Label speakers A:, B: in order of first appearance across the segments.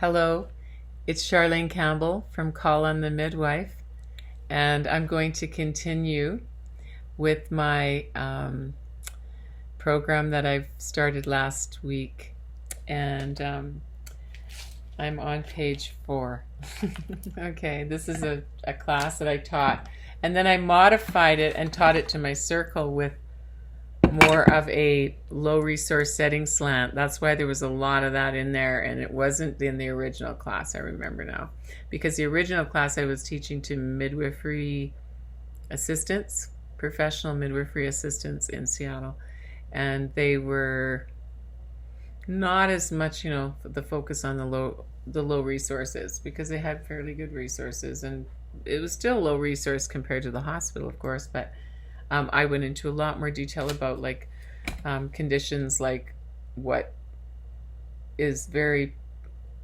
A: Hello, it's Charlene Campbell from Call on the Midwife, and I'm going to continue with my program that I've started last week, and I'm on page 4. Okay, this is a class that I taught, and then I modified it and taught it to my circle with more of a low resource setting slant. That's why there was a lot of that in there, and it wasn't in the original class. I remember now, because the original class I was teaching to midwifery assistants, professional midwifery assistants in Seattle, and they were not as much, the focus on the low resources, because they had fairly good resources, and it was still low resource compared to the hospital, of course, but I went into a lot more detail about conditions like what is very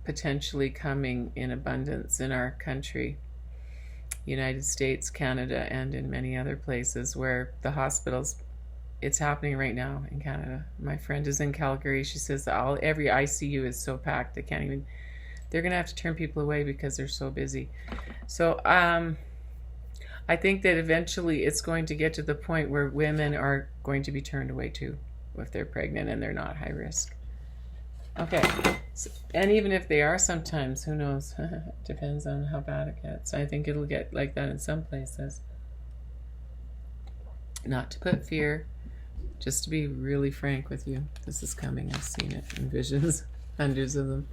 A: potentially coming in abundance in our country, United States, Canada, and in many other places where the hospitals, it's happening right now in Canada. My friend is in Calgary. She says that every ICU is so packed they're going to have to turn people away because they're so busy. So I think that eventually it's going to get to the point where women are going to be turned away too if they're pregnant and they're not high risk. Okay, and even if they are sometimes, who knows? Depends on how bad it gets. I think it'll get like that in some places. Not to put fear, just to be really frank with you. This is coming. I've seen it in visions, hundreds of them.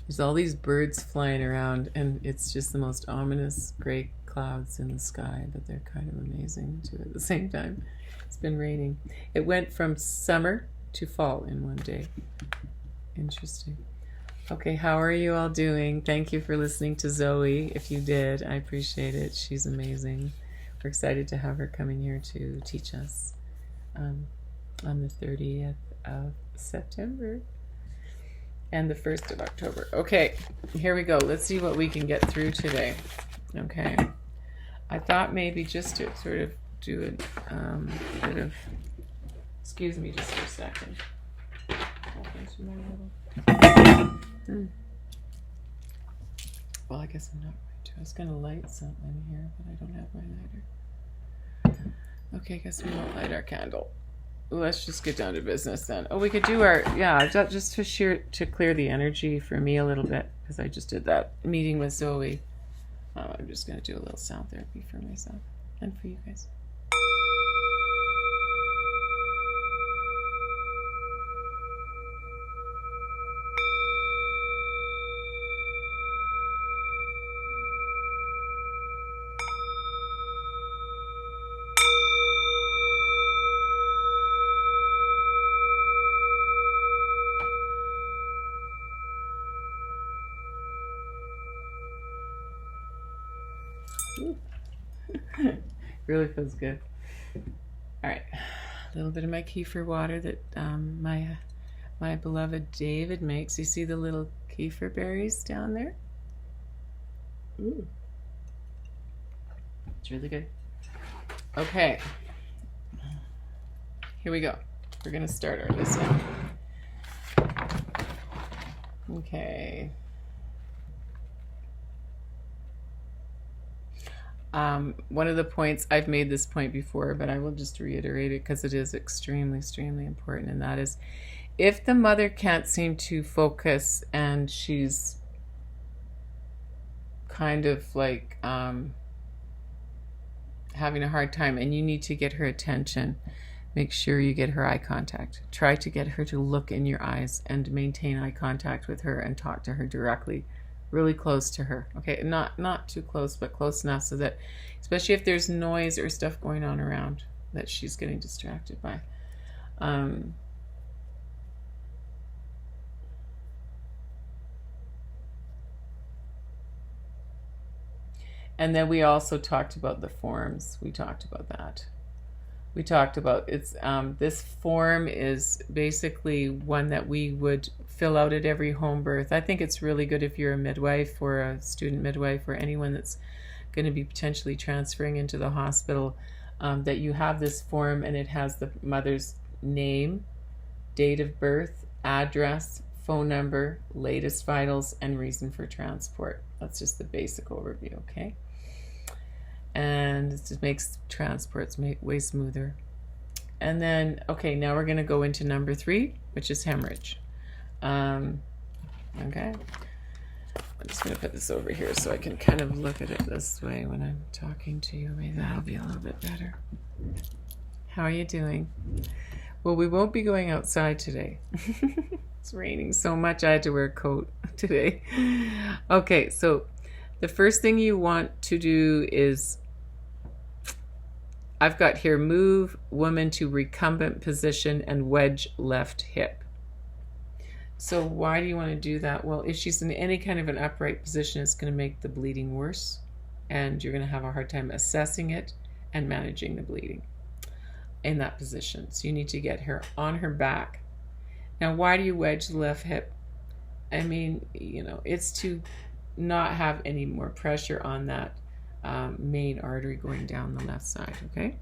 A: There's all these birds flying around, and it's just the most ominous gray clouds in the sky, but they're kind of amazing too at the same time. It's been raining. It went from summer to fall in one day. Interesting. Okay, how are you all doing? Thank you for listening to Zoe. If you did, I appreciate it. She's amazing. We're excited to have her coming here to teach us on the 30th of September and the 1st of October. Okay, here we go. Let's see what we can get through today. Okay, I thought maybe just to sort of do a bit of, excuse me just for a second. Well, I guess I'm not going to. I was going to light something here, but I don't have my lighter. Okay, I guess we won't light our candle. Let's just get down to business then. Oh, we could do our, just to clear the energy for me a little bit, because I just did that meeting with Zoe. I'm just going to do a little sound therapy for myself and for you guys. Really feels good. All right, a little bit of my kefir water that my beloved David makes. You see the little kefir berries down there? Ooh, it's really good. Okay, here we go. We're gonna start our lesson. Okay. One of the points, I've made this point before, but I will just reiterate it because it is extremely, extremely important, and that is, if the mother can't seem to focus and she's kind of like having a hard time and you need to get her attention, make sure you get her eye contact. Try to get her to look in your eyes and maintain eye contact with her and talk to her directly, really close to her. Okay, not too close, but close enough so that, especially if there's noise or stuff going on around that she's getting distracted by. And then we also talked about the forms. We talked about that. We talked about this form is basically one that we would fill out at every home birth. I think it's really good if you're a midwife or a student midwife or anyone that's going to be potentially transferring into the hospital, that you have this form, and it has the mother's name, date of birth, address, phone number, latest vitals, and reason for transport. That's just the basic overview, okay? And it just makes transports way smoother. And then, okay, now we're going to go into number 3, which is hemorrhage. Okay. I'm just going to put this over here so I can kind of look at it this way when I'm talking to you. Maybe that'll be a little bit better. How are you doing? Well, we won't be going outside today. It's raining so much I had to wear a coat today. Okay, so the first thing you want to do is, I've got here, move woman to recumbent position and wedge left hip. So why do you want to do that? Well, if she's in any kind of an upright position, it's going to make the bleeding worse, and you're going to have a hard time assessing it and managing the bleeding in that position. So you need to get her on her back. Now, why do you wedge the left hip? I mean, you know, it's to not have any more pressure on that main artery going down the left side, okay?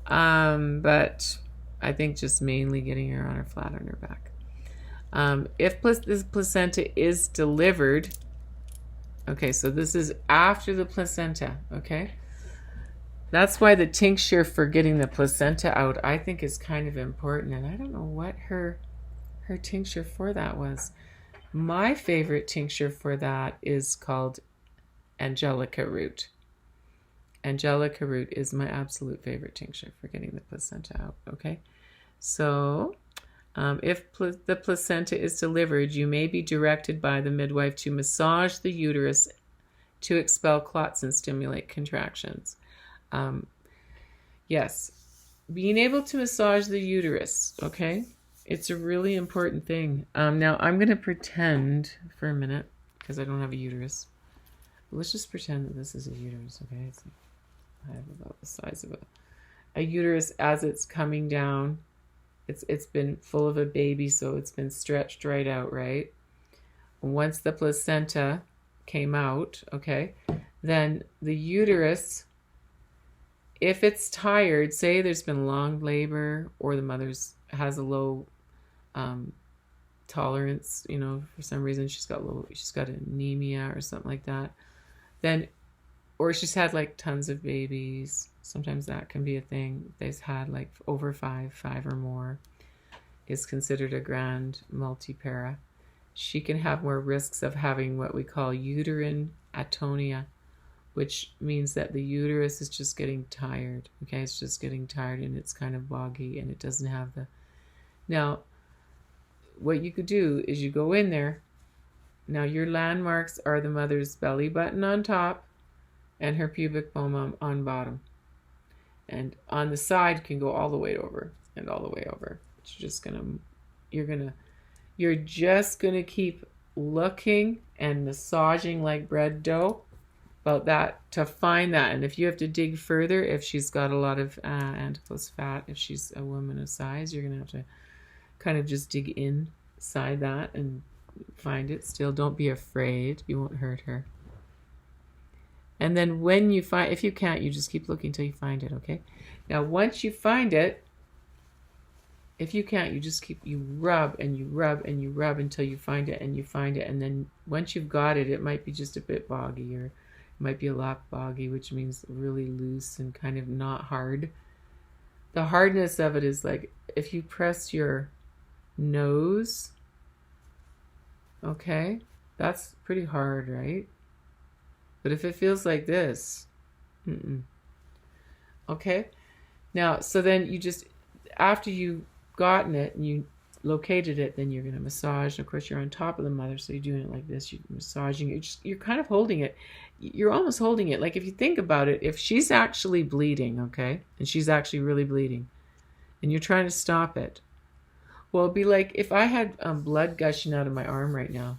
A: But I think just mainly getting her on her flat on her back. If this placenta is delivered, okay, so this is after the placenta, okay? That's why the tincture for getting the placenta out, I think, is kind of important. And I don't know what her tincture for that was. My favorite tincture for that is called Angelica root. Angelica root is my absolute favorite tincture for getting the placenta out, okay? So if the placenta is delivered, you may be directed by the midwife to massage the uterus to expel clots and stimulate contractions. Yes, being able to massage the uterus, okay? It's a really important thing. Now, I'm going to pretend for a minute, because I don't have a uterus. Let's just pretend that this is a uterus, okay? I have about the size of a uterus as it's coming down. It's been full of a baby, so it's been stretched right out, right? Once the placenta came out, okay, then the uterus, if it's tired, say there's been long labor or the mother's has a low tolerance, you know, for some reason she's got anemia or something like that, then, or she's had like tons of babies. Sometimes that can be a thing. They've had like over five or more is considered a grand multipara. She can have more risks of having what we call uterine atonia, which means that the uterus is just getting tired. Okay, it's just getting tired and it's kind of boggy and it doesn't have the... Now, what you could do is you go in there. Now, your landmarks are the mother's belly button on top and her pubic bone on bottom. And on the side can go all the way over and all the way over. But you're just gonna keep looking and massaging like bread dough about that to find that. And if you have to dig further, if she's got a lot of adipose fat, if she's a woman of size, you're gonna have to kind of just dig inside that and find it. Still, don't be afraid, you won't hurt her. And then when you find, if you can't, you just keep looking till you find it, okay? Now, once you find it, if you can't, you rub and you rub and you rub until you find it and you find it. And then once you've got it, it might be just a bit boggy, or it might be a lot boggy, which means really loose and kind of not hard. The hardness of it is like if you press your nose, okay, that's pretty hard, right? But if it feels like this, okay? Now, so then you just, after you've gotten it and you located it, then you're going to massage. And of course, you're on top of the mother, so you're doing it like this. You're massaging. You're kind of holding it. You're almost holding it. Like if you think about it, if she's actually bleeding, okay, and she's actually really bleeding, and you're trying to stop it, well, it'd be like if I had blood gushing out of my arm right now,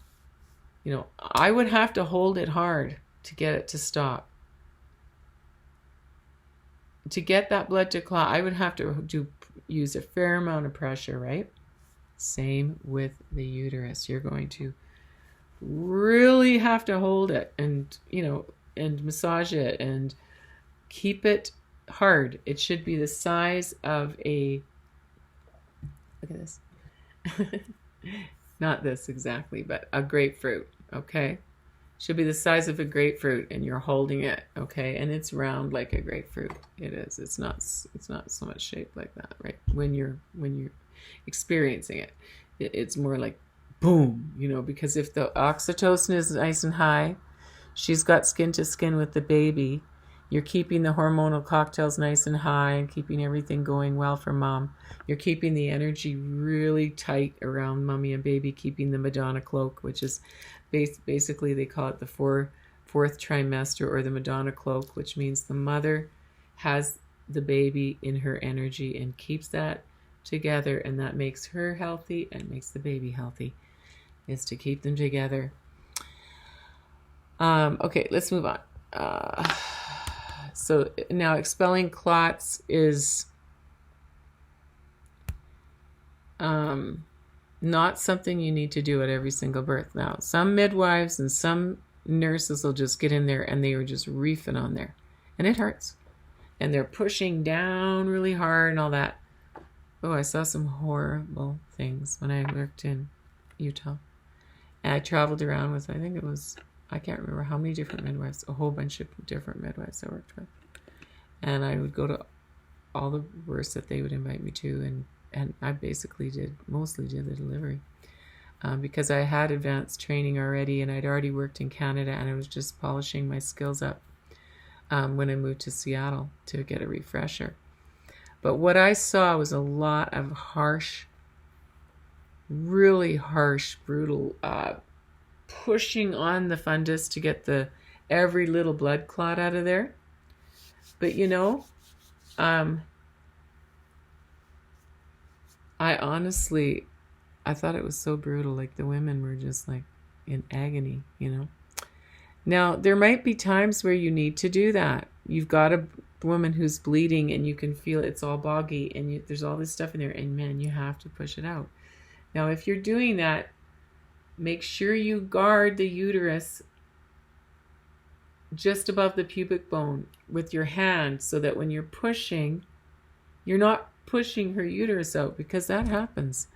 A: you know, I would have to hold it hard to get it to stop. To get that blood to clot, I would have to use a fair amount of pressure, right? Same with the uterus. You're going to really have to hold it and, you know, and massage it and keep it hard. It should be the size of a, look at this. Not this exactly, but a grapefruit, okay? Should be the size of a grapefruit, and you're holding it, okay? And it's round like a grapefruit. It is. It's not so much shaped like that, right? When you're experiencing it, it's more like boom, you know, because if the oxytocin is nice and high, she's got skin to skin with the baby. You're keeping the hormonal cocktails nice and high and keeping everything going well for mom. You're keeping the energy really tight around mommy and baby, keeping the Madonna cloak, which is basically they call it the fourth trimester, or the Madonna cloak, which means the mother has the baby in her energy and keeps that together, and that makes her healthy and makes the baby healthy, is to keep them together. Okay, let's move on. So now expelling clots is not something you need to do at every single birth. Now, some midwives and some nurses will just get in there and they are just reefing on there. And it hurts. And they're pushing down really hard and all that. Oh, I saw some horrible things when I worked in Utah. And I traveled around with, I can't remember how many different midwives, a whole bunch of different midwives I worked with. And I would go to all the births that they would invite me to, and I basically mostly did the delivery. Because I had advanced training already, and I'd already worked in Canada, and I was just polishing my skills up when I moved to Seattle to get a refresher. But what I saw was a lot of harsh, really harsh, brutal pushing on the fundus to get every little blood clot out of there. But you know, I thought it was so brutal. Like the women were just like in agony, you know. Now, there might be times where you need to do that. You've got a woman who's bleeding and you can feel it's all boggy and there's all this stuff in there, and man, you have to push it out. Now, if you're doing that, make sure you guard the uterus just above the pubic bone with your hand, so that when you're pushing, you're not pushing her uterus out, because that happens.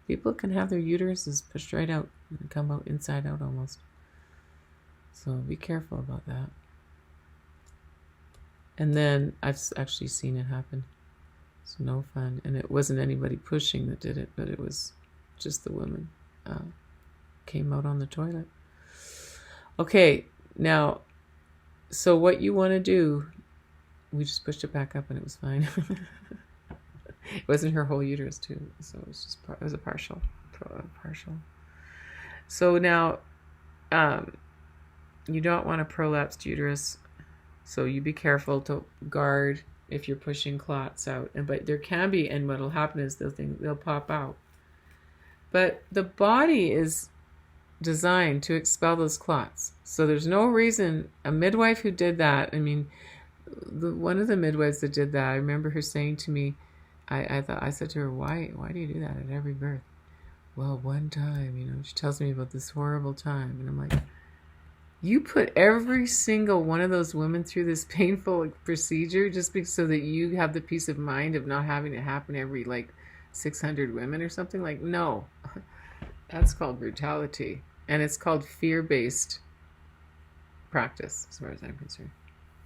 A: People can have their uteruses pushed right out and come out inside out almost. So be careful about that. And then I've actually seen it happen. It's no fun. And it wasn't anybody pushing that did it, but it was just the woman came out on the toilet. Okay, now, so what you want to do, we just pushed it back up and it was fine. It wasn't her whole uterus too, so it was it was a partial. So now, you don't want a prolapsed uterus, so you be careful to guard if you're pushing clots out. But there can be, and what'll happen is they'll pop out. But the body is designed to expel those clots, so there's no reason. A midwife who did that, I mean, one of the midwives that did that, I remember her saying to me, I said to her, why do you do that at every birth? Well, one time, you know, she tells me about this horrible time, and I'm like, you put every single one of those women through this painful procedure just so that you have the peace of mind of not having it happen every 600 women or something? Like, no, that's called brutality, and it's called fear-based practice, as far as I'm concerned.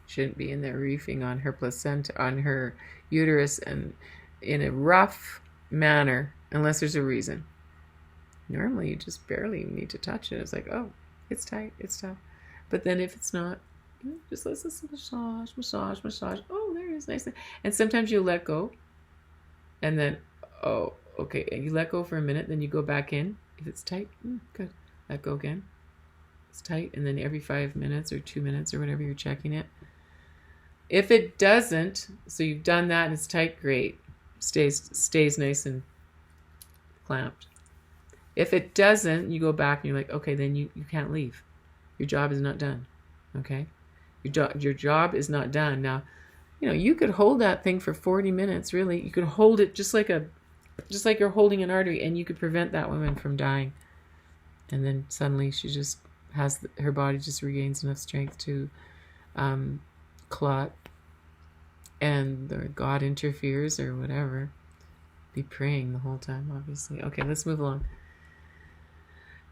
A: Shouldn't be in there reefing on her placenta, on her uterus, and in a rough manner, unless there's a reason. Normally, you just barely need to touch it. It's like, oh, it's tight, it's tough. But then if it's not, just let's massage. Oh, there it is, nice. And sometimes you let go, and then, oh, okay, and you let go for a minute, then you go back in. If it's tight, good. Let go again. It's tight, and then every 5 minutes or 2 minutes or whatever, you're checking it. If it doesn't, so you've done that and it's tight, great. Stays nice and clamped. If it doesn't, you go back and you're like, okay, then you can't leave. Your job is not done. Okay? Your job is not done. Now, you know, you could hold that thing for 40 minutes, really. You could hold it just like you're holding an artery, and you could prevent that woman from dying. And then suddenly she just her body just regains enough strength to clot, and God interferes or whatever. Be praying the whole time, obviously. Okay, let's move along.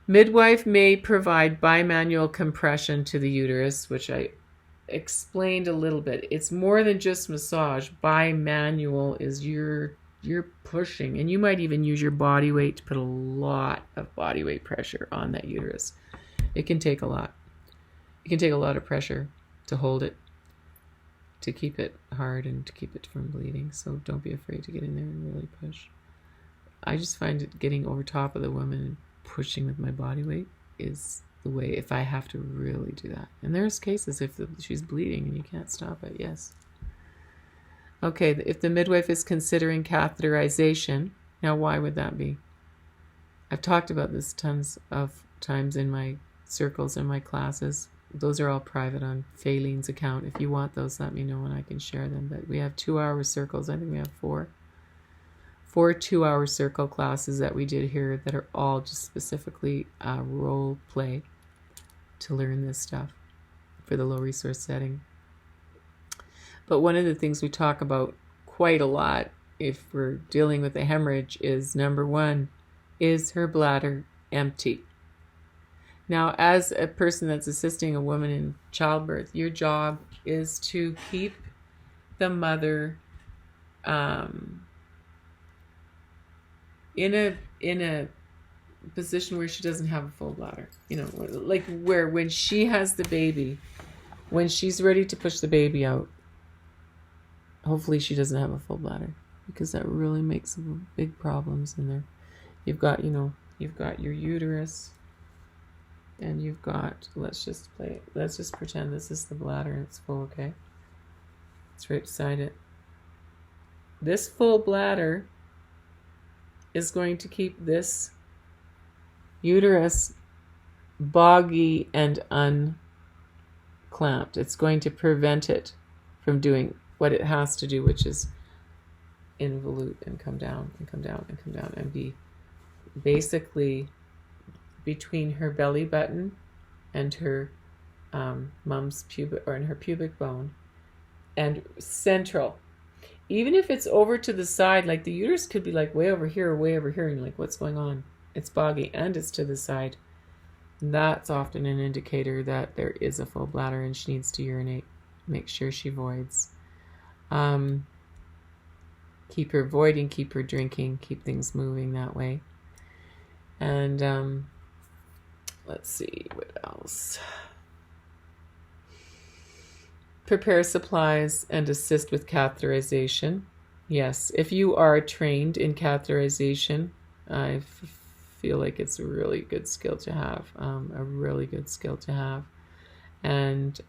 A: Midwife may provide bimanual compression to the uterus, which I explained a little bit. It's more than just massage. Bimanual is you're pushing, and you might even use your body weight to put a lot of body weight pressure on that uterus. It can take a lot. It can take a lot of pressure to hold it, to keep it hard and to keep it from bleeding. So don't be afraid to get in there and really push. I just find it getting over top of the woman and pushing with my body weight is the way, if I have to really do that. And there's cases if she's bleeding and you can't stop it, yes. Okay, if the midwife is considering catheterization, now why would that be? I've talked about this tons of times in my circles and my classes. Those are all private on Faylene's account. If you want those, let me know and I can share them. But we have 2-hour circles. I think we have four 2-hour circle classes that we did here that are all just specifically role play to learn this stuff for the low resource setting. But one of the things we talk about quite a lot if we're dealing with a hemorrhage is, number one, is her bladder empty? Now, as a person that's assisting a woman in childbirth, your job is to keep the mother in a position where she doesn't have a full bladder. You know, like where when she has the baby, when she's ready to push the baby out, hopefully she doesn't have a full bladder, because that really makes some big problems in there. You've got your uterus, and you've got, let's just pretend this is the bladder and it's full, okay? It's right beside it. This full bladder is going to keep this uterus boggy and unclamped. It's going to prevent it from doing what it has to do, which is involute and come down and come down and come down and be basically between her belly button and her mom's pubic, or in her pubic bone, and central. Even if it's over to the side, like the uterus could be like way over here or way over here, and you're like, what's going on? It's boggy and it's to the side. That's often an indicator that there is a full bladder and she needs to urinate. Make sure she voids. Keep her voiding, keep her drinking, keep things moving that way. And let's see, what else? Prepare supplies and assist with catheterization. Yes, if you are trained in catheterization, I feel like it's a really good skill to have, And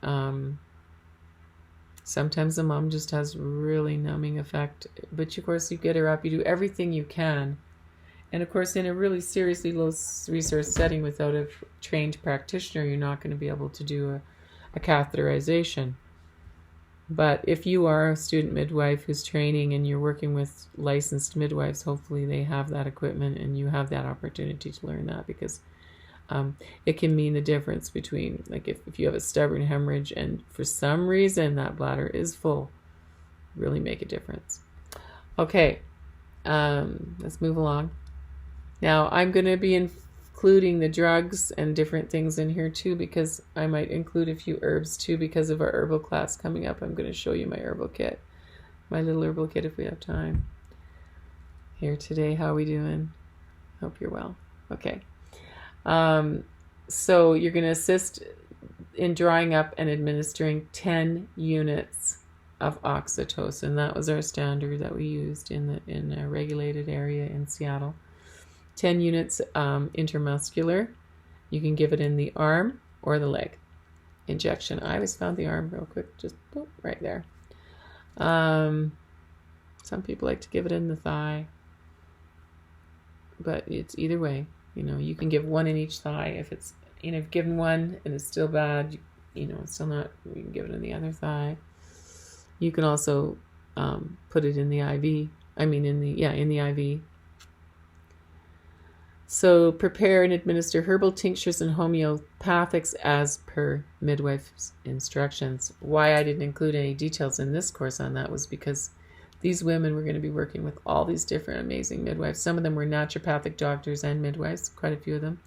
A: sometimes the mom just has really numbing effect, but of course you get her up, you do everything you can. And of course, in a really seriously low resource setting without a trained practitioner, you're not going to be able to do a catheterization. But if you are a student midwife who's training and you're working with licensed midwives, hopefully they have that equipment and you have that opportunity to learn that, because it can mean the difference between, like if you have a stubborn hemorrhage and for some reason that bladder is full, really make a difference. Okay, let's move along. Now I'm going to be including the drugs and different things in here too, because I might include a few herbs too because of our herbal class coming up. I'm going to show you my herbal kit, my little herbal kit if we have time. Here today, how we doing? Hope you're well. Okay. So you're going to assist in drying up and administering 10 units of oxytocin. That was our standard that we used in a regulated area in Seattle. 10 units intramuscular. You can give it in the arm or the leg. Injection. I always found the arm real quick, just boop, right there. Some people like to give it in the thigh, but it's either way. You know, you can give one in each thigh. If it's, you know, if given one and it's still bad, you know, it's still not, you can give it in the other thigh. You can also put it in the IV. In the IV. So prepare and administer herbal tinctures and homeopathics as per midwife's instructions. Why I didn't include any details in this course on that was because these women were going to be working with all these different amazing midwives. Some of them were naturopathic doctors and midwives, quite a few of them.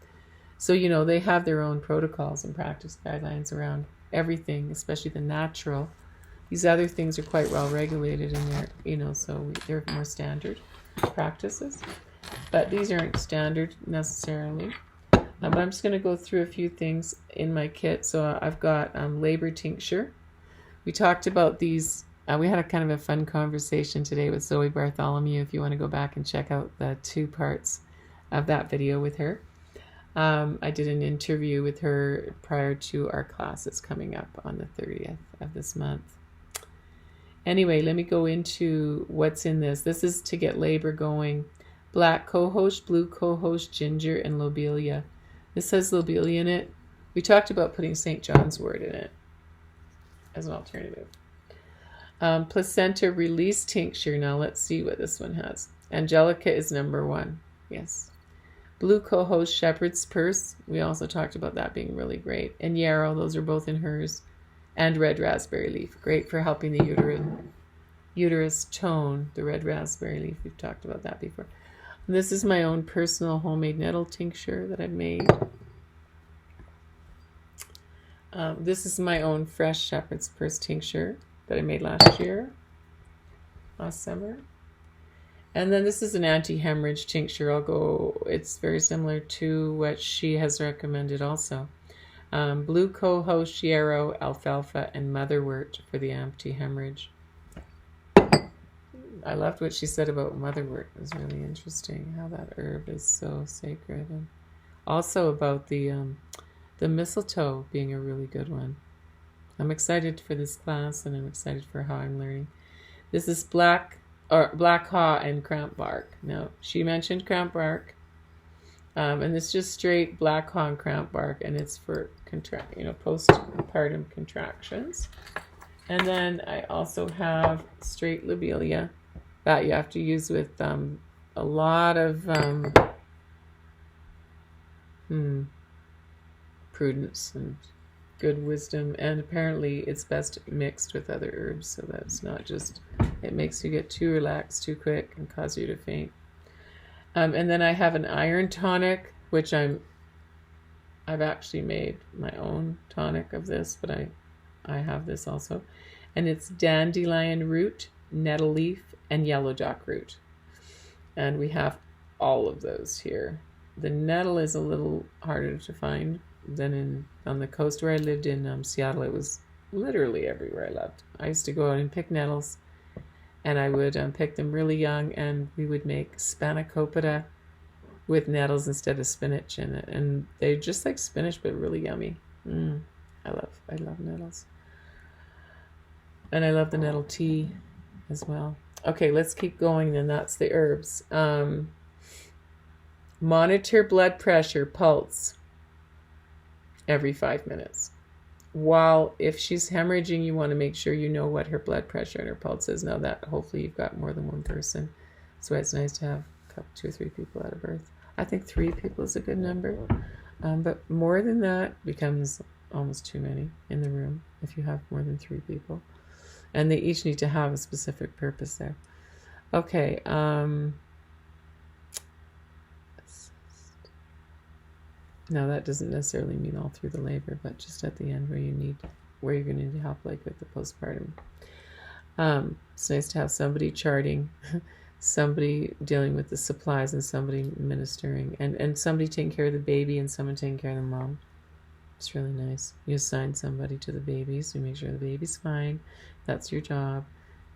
A: So, you know, they have their own protocols and practice guidelines around everything, especially the natural. These other things are quite well regulated in there, you know, so they're more standard practices. But these aren't standard necessarily. But I'm just going to go through a few things in my kit. So I've got labor tincture. We talked about these. We had a kind of a fun conversation today with Zoe Bartholomew. If you want to go back and check out the 2 parts of that video with her. I did an interview with her prior to our class that's coming up on the 30th of this month. Anyway, let me go into what's in this. This is to get labor going. Black cohosh, blue cohosh, ginger, and lobelia. This has lobelia in it. We talked about putting St. John's wort in it as an alternative. Placenta release tincture. Now let's see what this one has. Angelica is number 1. Yes. Blue cohosh, shepherd's purse. We also talked about that being really great. And yarrow, those are both in hers. And red raspberry leaf. Great for helping the uterus tone. The red raspberry leaf. We've talked about that before. And this is my own personal homemade nettle tincture that I've made. This is my own fresh shepherd's purse tincture that I made last summer. And then this is an anti-hemorrhage tincture. It's very similar to what she has recommended also. Blue cohosh, yarrow, alfalfa, and motherwort for the anti-hemorrhage. I loved what she said about motherwort. It was really interesting how that herb is so sacred. And also about the mistletoe being a really good one. I'm excited for this class, and I'm excited for how I'm learning. This is black haw and cramp bark. Now, she mentioned cramp bark, and it's just straight black haw and cramp bark, and it's for postpartum contractions. And then I also have straight lobelia that you have to use with a lot of prudence and good wisdom, and apparently it's best mixed with other herbs so that it's not just, it makes you get too relaxed too quick and cause you to faint. And then I have an iron tonic, which I've actually made my own tonic of this, but I have this also, and it's dandelion root, nettle leaf, and yellow dock root, and we have all of those here. The nettle is a little harder to find than on the coast where I lived in Seattle. It was literally everywhere I lived. I used to go out and pick nettles, and I would pick them really young, and we would make spanakopita with nettles instead of spinach in it, and they're just like spinach but really yummy. I love nettles, and I love the nettle tea as well. Okay, let's keep going then. That's the herbs. Monitor blood pressure, pulse, every 5 minutes. While if she's hemorrhaging, you want to make sure you know what her blood pressure and her pulse is. Now that hopefully you've got more than one person, so it's nice to have 2 or 3 people at a birth. I think 3 people is a good number, but more than that becomes almost too many in the room if you have more than 3 people, and they each need to have a specific purpose there. Okay. Now that doesn't necessarily mean all through the labor, but just at the end where you're going to need help, like with the postpartum. It's nice to have somebody charting, somebody dealing with the supplies, and somebody ministering, and somebody taking care of the baby and someone taking care of the mom. It's really nice. You assign somebody to the baby, so you make sure the baby's fine. That's your job.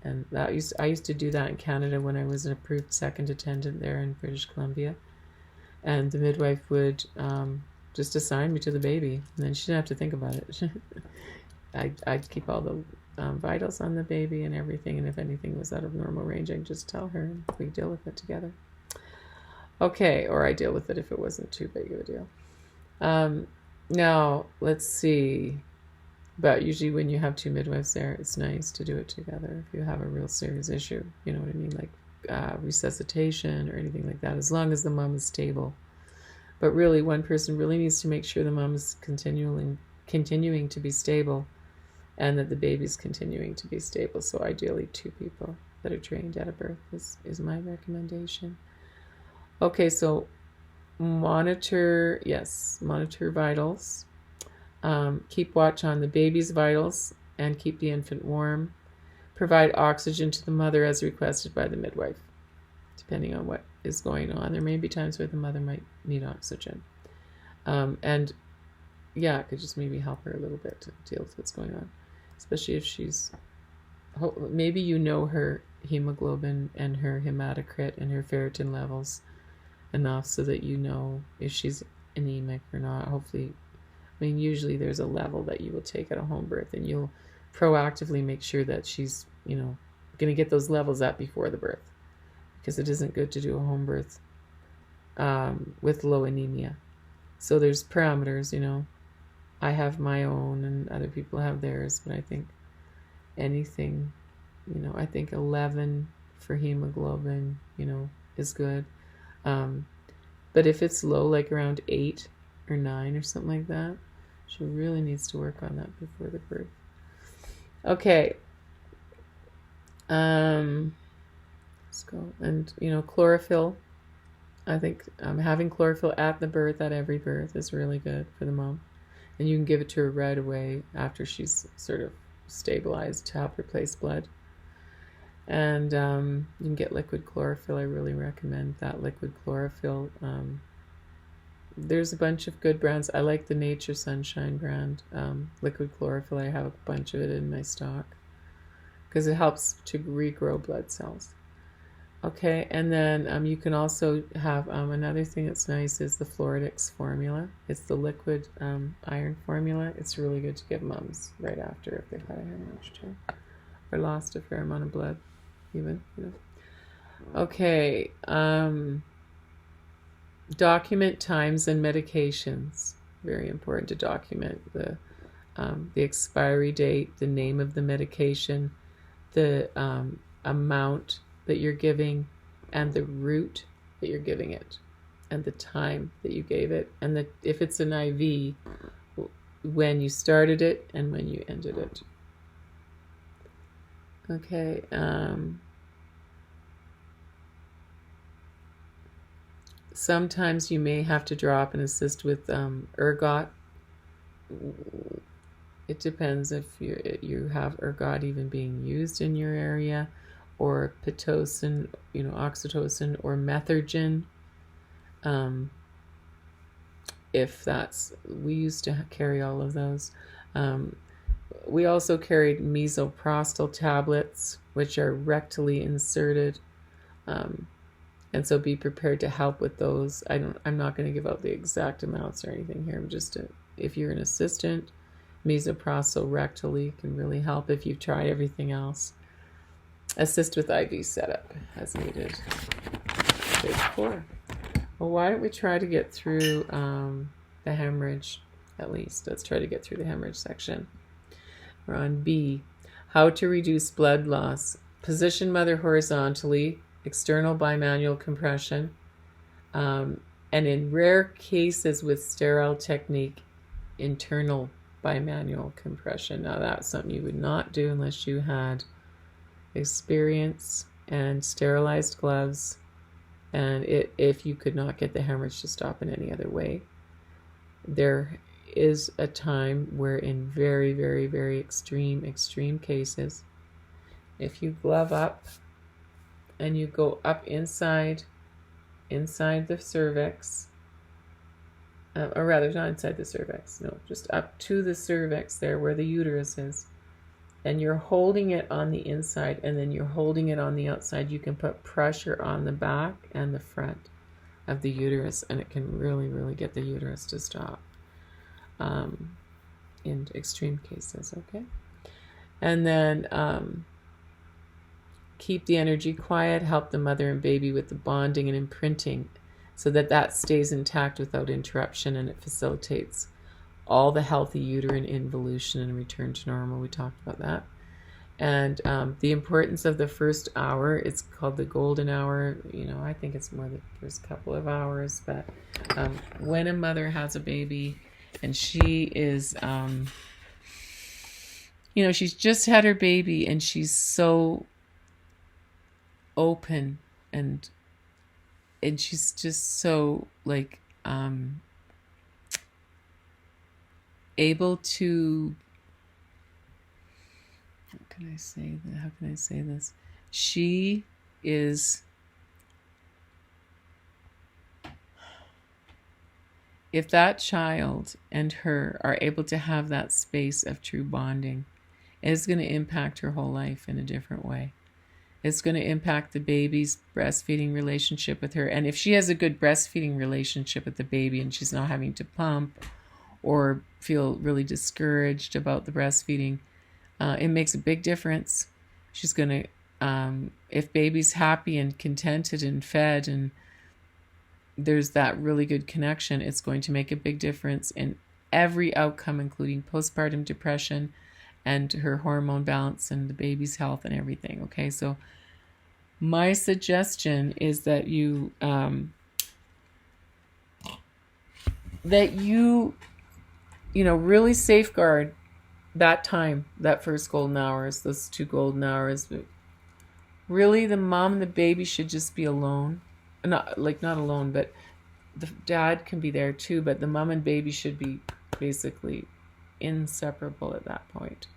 A: And I used to do that in Canada when I was an approved second attendant there in British Columbia. And the midwife would just assign me to the baby, and then she didn't have to think about it. I'd keep all the vitals on the baby and everything, and if anything was out of normal range, I'd just tell her, and we deal with it together. Okay, or I deal with it if it wasn't too big of a deal. Now, let's see. But usually when you have 2 midwives there, it's nice to do it together if you have a real serious issue. You know what I mean? Like resuscitation or anything like that, as long as the mom is stable. But really, one person really needs to make sure the mom is continuing to be stable, and that the baby's continuing to be stable. So ideally 2 people that are trained at a birth is my recommendation. Okay, so monitor vitals. Keep watch on the baby's vitals and keep the infant warm. Provide oxygen to the mother as requested by the midwife, depending on what is going on. There may be times where the mother might need oxygen. And yeah, it could just maybe help her a little bit to deal with what's going on, especially if she's, maybe you know her hemoglobin and her hematocrit and her ferritin levels enough so that you know if she's anemic or not. Hopefully, I mean, usually there's a level that you will take at a home birth, and you'll proactively make sure that she's, going to get those levels up before the birth, because it isn't good to do a home birth with low anemia. So there's parameters, I have my own and other people have theirs, but I think anything, I think 11 for hemoglobin, is good. But if it's low, like around 8 or 9 or something like that, she really needs to work on that before the birth. Okay. Let's go. And, chlorophyll. I think having chlorophyll at every birth is really good for the mom. And you can give it to her right away after she's sort of stabilized to help replace blood. And you can get liquid chlorophyll. I really recommend that liquid chlorophyll. There's a bunch of good brands. I like the Nature Sunshine brand. Liquid chlorophyll, I have a bunch of it in my stock because it helps to regrow blood cells. Okay, and then you can also have another thing that's nice is the Floridix formula. It's the liquid iron formula. It's really good to give moms right after if they've had a hemorrhage too, or lost a fair amount of blood, even. Okay, document times and medications. Very important to document the expiry date, the name of the medication, the amount that you're giving, and the route that you're giving it, and the time that you gave it, and if it's an IV, when you started it and when you ended it. Okay. Sometimes you may have to drop and assist with ergot. It depends if you have ergot even being used in your area, or Pitocin, oxytocin, or Methergin. If we used to carry all of those. We also carried misoprostol tablets, which are rectally inserted. And so be prepared to help with those. I'm not going to give out the exact amounts or anything here. If you're an assistant, misoprostol rectally can really help if you've tried everything else. Assist with IV setup as needed. Page 4. Well, why don't we try to get through the hemorrhage at least? Let's try to get through the hemorrhage section. We're on B. How to reduce blood loss. Position mother horizontally, external bimanual compression, and in rare cases with sterile technique, internal bimanual compression. Now that's something you would not do unless you had experience and sterilized gloves, and if you could not get the hemorrhage to stop in any other way. There is a time where in very, very, very extreme cases, if you glove up and you go up inside the cervix, or rather not inside the cervix, no, just up to the cervix there where the uterus is, and you're holding it on the inside and then you're holding it on the outside, you can put pressure on the back and the front of the uterus, and it can really, really get the uterus to stop in extreme cases. Okay, and then keep the energy quiet, help the mother and baby with the bonding and imprinting so that stays intact without interruption, and it facilitates all the healthy uterine involution and return to normal. We talked about that. And the importance of the first hour, it's called the golden hour. I think it's more the first couple of hours, but when a mother has a baby and she is, she's just had her baby and she's so open and she's just so able to, how can I say this? She is, if that child and her are able to have that space of true bonding, it's going to impact her whole life in a different way. It's going to impact the baby's breastfeeding relationship with her. And if she has a good breastfeeding relationship with the baby and she's not having to pump or feel really discouraged about the breastfeeding, it makes a big difference. She's going to, if baby's happy and contented and fed and there's that really good connection, it's going to make a big difference in every outcome, including postpartum depression and her hormone balance and the baby's health and everything. Okay, so my suggestion is that you really safeguard that time, that first golden hours, those 2 golden hours. But really, the mom and the baby should just be alone. Not alone, but the dad can be there too. But the mom and baby should be basically inseparable at that point.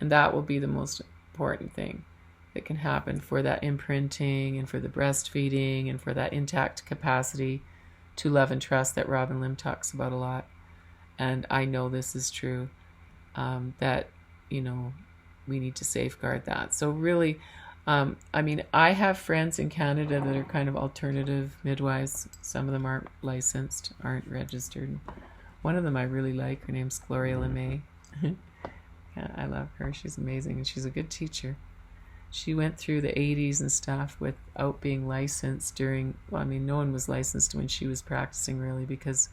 A: And that will be the most important thing that can happen for that imprinting and for the breastfeeding and for that intact capacity to love and trust that Robin Lim talks about a lot. And I know this is true, that, we need to safeguard that. So really, I have friends in Canada that are kind of alternative midwives. Some of them aren't licensed, aren't registered. One of them I really like. Her name's Gloria LeMay. Yeah, I love her. She's amazing, and she's a good teacher. She went through the 80s and stuff without being licensed no one was licensed when she was practicing, really, because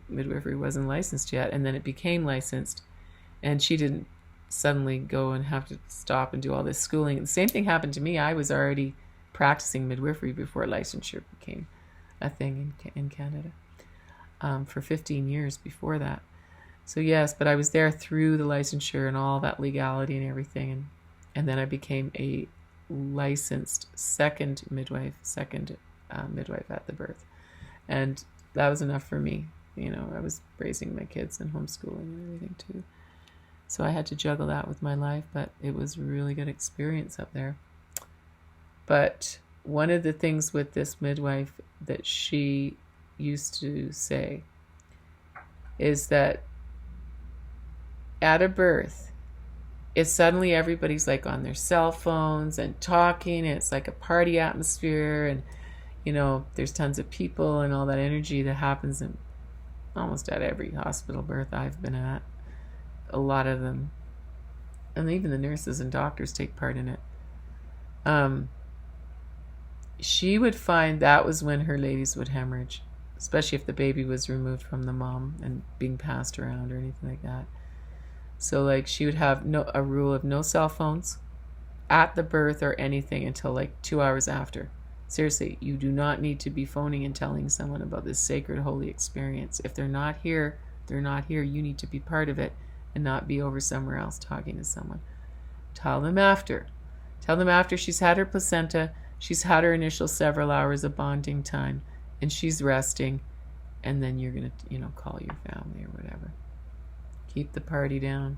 A: midwifery wasn't licensed yet, and then it became licensed, and she didn't suddenly go and have to stop and do all this schooling. The same thing happened to me. I was already practicing midwifery before licensure became a thing in Canada, for 15 years before that. So yes, but I was there through the licensure and all that legality and everything, and then I became a licensed second midwife at the birth, and that was enough for me. I was raising my kids and homeschooling and everything too, so I had to juggle that with my life, but it was a really good experience up there. But one of the things with this midwife that she used to say is that at a birth, if suddenly everybody's like on their cell phones and talking, and it's like a party atmosphere, and there's tons of people and all that energy that happens in almost at every hospital birth I've been at, a lot of them, and even the nurses and doctors take part in it. She would find that was when her ladies would hemorrhage, especially if the baby was removed from the mom and being passed around or anything like that. So she would have a rule of no cell phones at the birth or anything until 2 hours after. Seriously, you do not need to be phoning and telling someone about this sacred, holy experience. If they're not here, they're not here. You need to be part of it and not be over somewhere else talking to someone. Tell them after. Tell them after she's had her placenta, she's had her initial several hours of bonding time, and she's resting, and then you're going to, call your family or whatever. Keep the party down.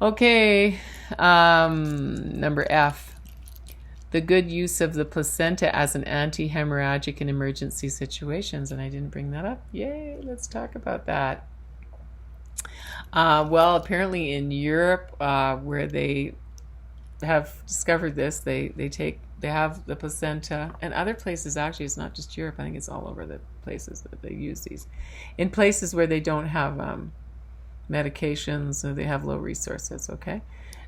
A: Okay, number F. The good use of the placenta as an anti-hemorrhagic in emergency situations. And I didn't bring that up. Yay, let's talk about that. Well, apparently in Europe, where they have discovered this, they have the placenta, and other places, actually, it's not just Europe, I think it's all over the places that they use these. In places where they don't have medications or they have low resources, okay?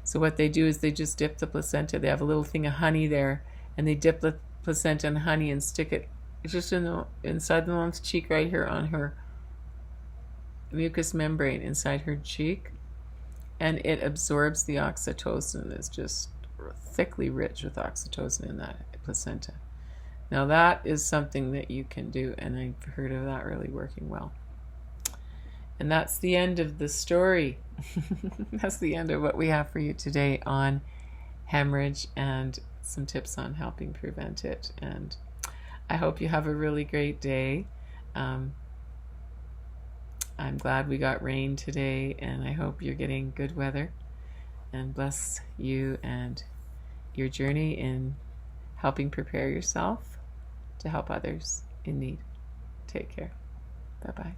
A: So what they do is they just dip the placenta. They have a little thing of honey there, and they dip the placenta in honey and stick it just inside the mom's cheek right here on her mucous membrane inside her cheek, and it absorbs the oxytocin. It's just thickly rich with oxytocin in that placenta. Now that is something that you can do, and I've heard of that really working well. And that's the end of the story. That's the end of what we have for you today on hemorrhage and some tips on helping prevent it. And I hope you have a really great day. I'm glad we got rain today, and I hope you're getting good weather. And bless you and your journey in helping prepare yourself to help others in need. Take care. Bye-bye.